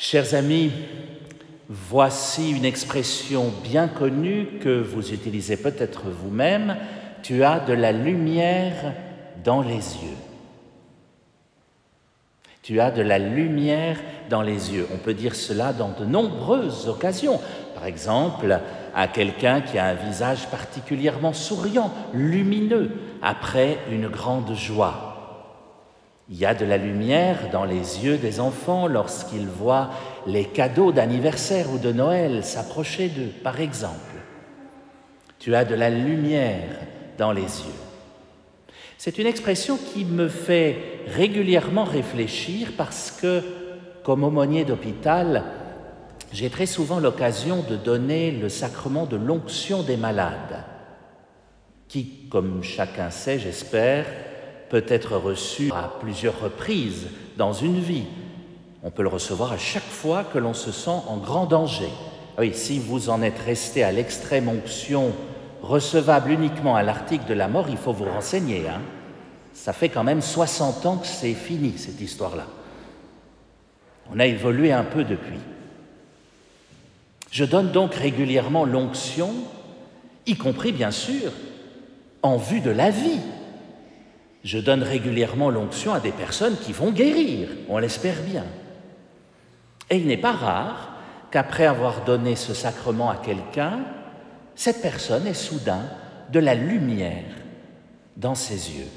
Chers amis, voici une expression bien connue que vous utilisez peut-être vous-même. Tu as de la lumière dans les yeux. Tu as de la lumière dans les yeux. On peut dire cela dans de nombreuses occasions. Par exemple, à quelqu'un qui a un visage particulièrement souriant, lumineux, après une grande joie. Il y a de la lumière dans les yeux des enfants lorsqu'ils voient les cadeaux d'anniversaire ou de Noël s'approcher d'eux, par exemple. Tu as de la lumière dans les yeux. C'est une expression qui me fait régulièrement réfléchir parce que, comme aumônier d'hôpital, j'ai très souvent l'occasion de donner le sacrement de l'onction des malades, qui, comme chacun sait, j'espère, peut être reçu à plusieurs reprises dans une vie. On peut le recevoir à chaque fois que l'on se sent en grand danger. Oui, si vous en êtes resté à l'extrême onction recevable uniquement à l'article de la mort, il faut vous renseigner. Ça fait quand même 60 ans que c'est fini, cette histoire-là. On a évolué un peu depuis. Je donne donc régulièrement l'onction, y compris bien sûr, en vue de la vie. Je donne régulièrement l'onction à des personnes qui vont guérir, on l'espère bien. Et il n'est pas rare qu'après avoir donné ce sacrement à quelqu'un, cette personne ait soudain de la lumière dans ses yeux.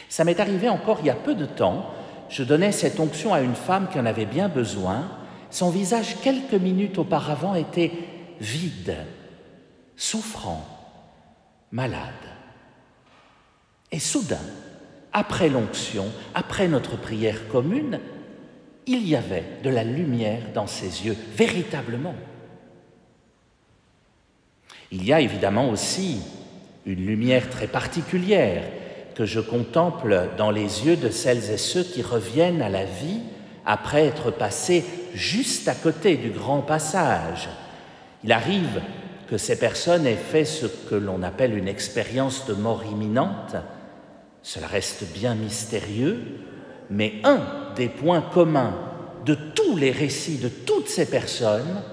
Ça m'est arrivé encore il y a peu de temps, je donnais cette onction à une femme qui en avait bien besoin. Son visage, quelques minutes auparavant, était vide, souffrant, malade. Et soudain, après l'onction, après notre prière commune, il y avait de la lumière dans ses yeux, véritablement. Il y a évidemment aussi une lumière très particulière que je contemple dans les yeux de celles et ceux qui reviennent à la vie après être passés juste à côté du grand passage. Il arrive que ces personnes aient fait ce que l'on appelle une expérience de mort imminente. Cela reste bien mystérieux, mais un des points communs de tous les récits de toutes ces personnes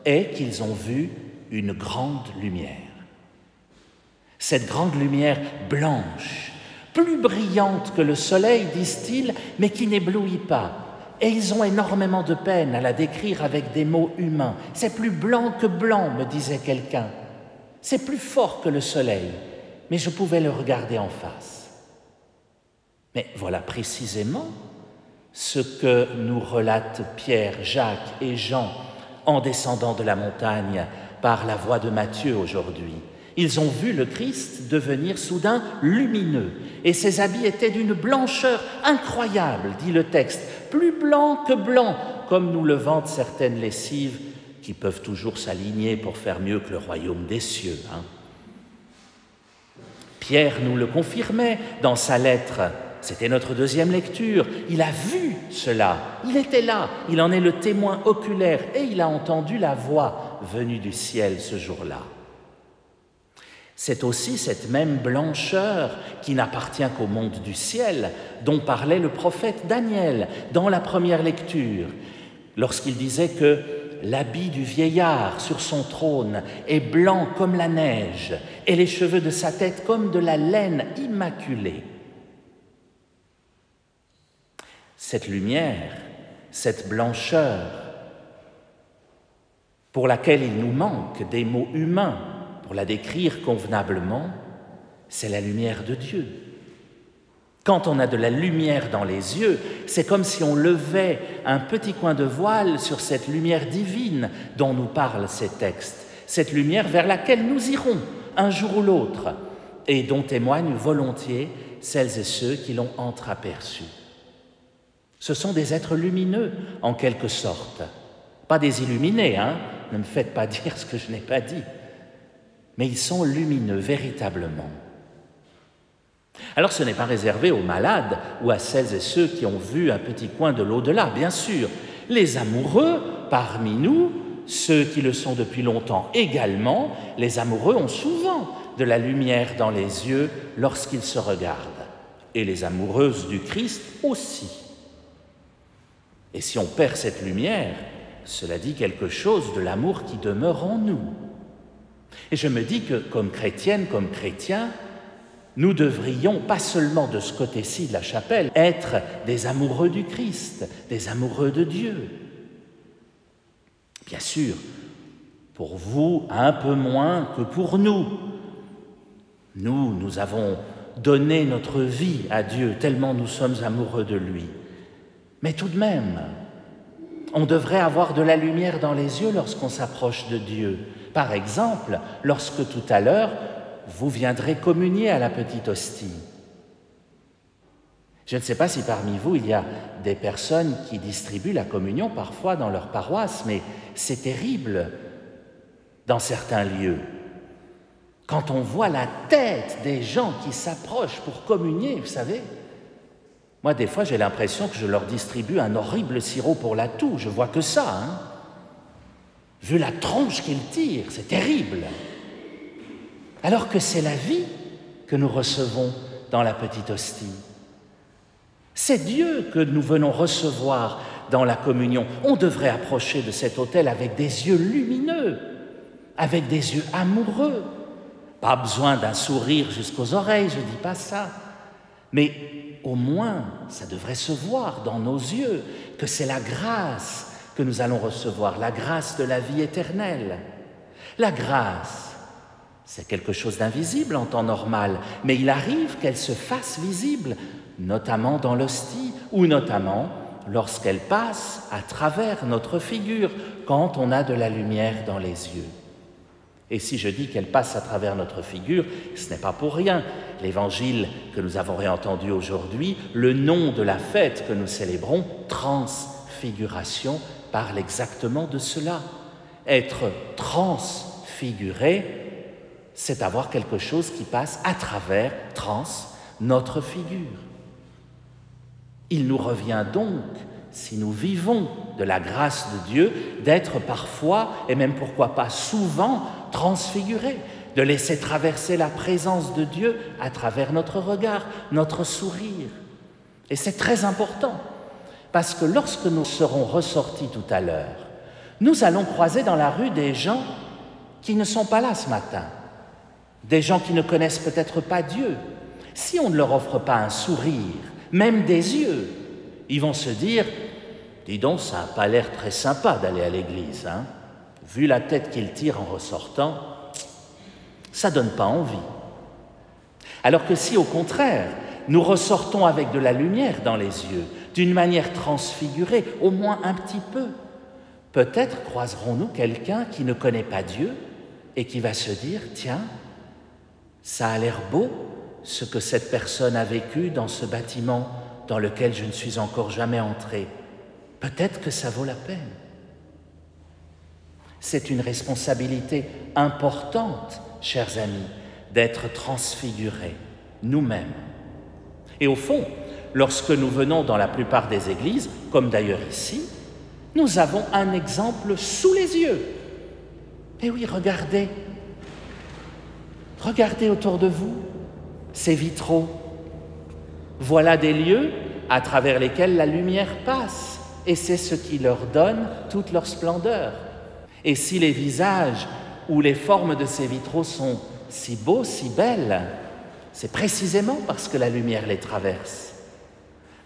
est qu'ils ont vu une grande lumière. Cette grande lumière blanche, plus brillante que le soleil, disent-ils, mais qui n'éblouit pas. Et ils ont énormément de peine à la décrire avec des mots humains. C'est plus blanc que blanc, me disait quelqu'un. C'est plus fort que le soleil, mais je pouvais le regarder en face. Mais voilà précisément ce que nous relatent Pierre, Jacques et Jean en descendant de la montagne par la voix de Matthieu aujourd'hui. Ils ont vu le Christ devenir soudain lumineux et ses habits étaient d'une blancheur incroyable, dit le texte, plus blanc que blanc, comme nous le vantent certaines lessives qui peuvent toujours s'aligner pour faire mieux que le royaume des cieux. Pierre nous le confirmait dans sa lettre. C'était notre deuxième lecture. Il a vu cela, il était là, il en est le témoin oculaire et il a entendu la voix venue du ciel ce jour-là. C'est aussi cette même blancheur qui n'appartient qu'au monde du ciel, dont parlait le prophète Daniel dans la première lecture, lorsqu'il disait que l'habit du vieillard sur son trône est blanc comme la neige et les cheveux de sa tête comme de la laine immaculée. Cette lumière, cette blancheur, pour laquelle il nous manque des mots humains pour la décrire convenablement, c'est la lumière de Dieu. Quand on a de la lumière dans les yeux, c'est comme si on levait un petit coin de voile sur cette lumière divine dont nous parlent ces textes, cette lumière vers laquelle nous irons un jour ou l'autre et dont témoignent volontiers celles et ceux qui l'ont entreaperçue. Ce sont des êtres lumineux, en quelque sorte. Pas des illuminés, ne me faites pas dire ce que je n'ai pas dit. Mais ils sont lumineux, véritablement. Alors ce n'est pas réservé aux malades ou à celles et ceux qui ont vu un petit coin de l'au-delà, bien sûr. Les amoureux, parmi nous, ceux qui le sont depuis longtemps également, les amoureux ont souvent de la lumière dans les yeux lorsqu'ils se regardent. Et les amoureuses du Christ aussi. Et si on perd cette lumière, cela dit quelque chose de l'amour qui demeure en nous. Et je me dis que comme chrétienne, comme chrétien, nous devrions, pas seulement de ce côté-ci de la chapelle, être des amoureux du Christ, des amoureux de Dieu. Bien sûr, pour vous, un peu moins que pour nous. Nous avons donné notre vie à Dieu, tellement nous sommes amoureux de lui. Mais tout de même, on devrait avoir de la lumière dans les yeux lorsqu'on s'approche de Dieu. Par exemple, lorsque tout à l'heure, vous viendrez communier à la petite hostie. Je ne sais pas si parmi vous, il y a des personnes qui distribuent la communion parfois dans leur paroisse, mais c'est terrible dans certains lieux. Quand on voit la tête des gens qui s'approchent pour communier, vous savez, moi des fois j'ai l'impression que je leur distribue un horrible sirop pour la toux, je vois que ça, hein. Vu la tronche qu'ils tirent, c'est terrible. Alors que c'est la vie que nous recevons dans la petite hostie. C'est Dieu que nous venons recevoir dans la communion. On devrait approcher de cet autel avec des yeux lumineux, avec des yeux amoureux. Pas besoin d'un sourire jusqu'aux oreilles, je ne dis pas ça. Mais au moins, ça devrait se voir dans nos yeux que c'est la grâce que nous allons recevoir, la grâce de la vie éternelle. La grâce, c'est quelque chose d'invisible en temps normal, mais il arrive qu'elle se fasse visible, notamment dans l'hostie, ou notamment lorsqu'elle passe à travers notre figure, quand on a de la lumière dans les yeux. Et si je dis qu'elle passe à travers notre figure, ce n'est pas pour rien. L'évangile que nous avons réentendu aujourd'hui, le nom de la fête que nous célébrons, Transfiguration, parle exactement de cela. Être transfiguré, c'est avoir quelque chose qui passe à travers, notre figure. Il nous revient donc, si nous vivons de la grâce de Dieu, d'être parfois, et même pourquoi pas souvent, transfigurés, de laisser traverser la présence de Dieu à travers notre regard, notre sourire. Et c'est très important, parce que lorsque nous serons ressortis tout à l'heure, nous allons croiser dans la rue des gens qui ne sont pas là ce matin, des gens qui ne connaissent peut-être pas Dieu. Si on ne leur offre pas un sourire, même des yeux, ils vont se dire « Dis donc, ça n'a pas l'air très sympa d'aller à l'église, hein ? Vu la tête qu'ils tirent en ressortant, ça ne donne pas envie. » Alors que si, au contraire, nous ressortons avec de la lumière dans les yeux, d'une manière transfigurée, au moins un petit peu, peut-être croiserons-nous quelqu'un qui ne connaît pas Dieu et qui va se dire « Tiens, ça a l'air beau ce que cette personne a vécu dans ce bâtiment dans lequel je ne suis encore jamais entré. Peut-être que ça vaut la peine. » C'est une responsabilité importante, chers amis, d'être transfigurés, nous-mêmes. Et au fond, lorsque nous venons dans la plupart des églises, comme d'ailleurs ici, nous avons un exemple sous les yeux. Et oui, regardez. Regardez autour de vous, ces vitraux. Voilà des lieux à travers lesquels la lumière passe, et c'est ce qui leur donne toute leur splendeur. Et si les visages ou les formes de ces vitraux sont si beaux, si belles, c'est précisément parce que la lumière les traverse.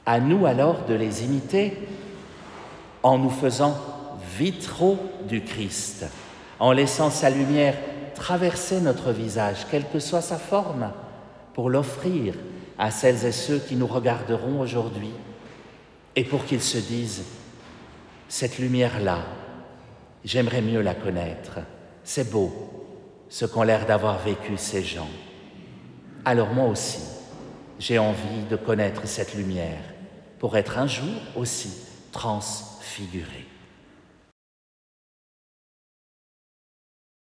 À nous alors de les imiter en nous faisant vitraux du Christ, en laissant sa lumière traverser notre visage, quelle que soit sa forme, pour l'offrir à celles et ceux qui nous regarderont aujourd'hui, et pour qu'ils se disent « Cette lumière-là, j'aimerais mieux la connaître, c'est beau ce qu'ont l'air d'avoir vécu ces gens. Alors moi aussi, j'ai envie de connaître cette lumière pour être un jour aussi transfiguré. »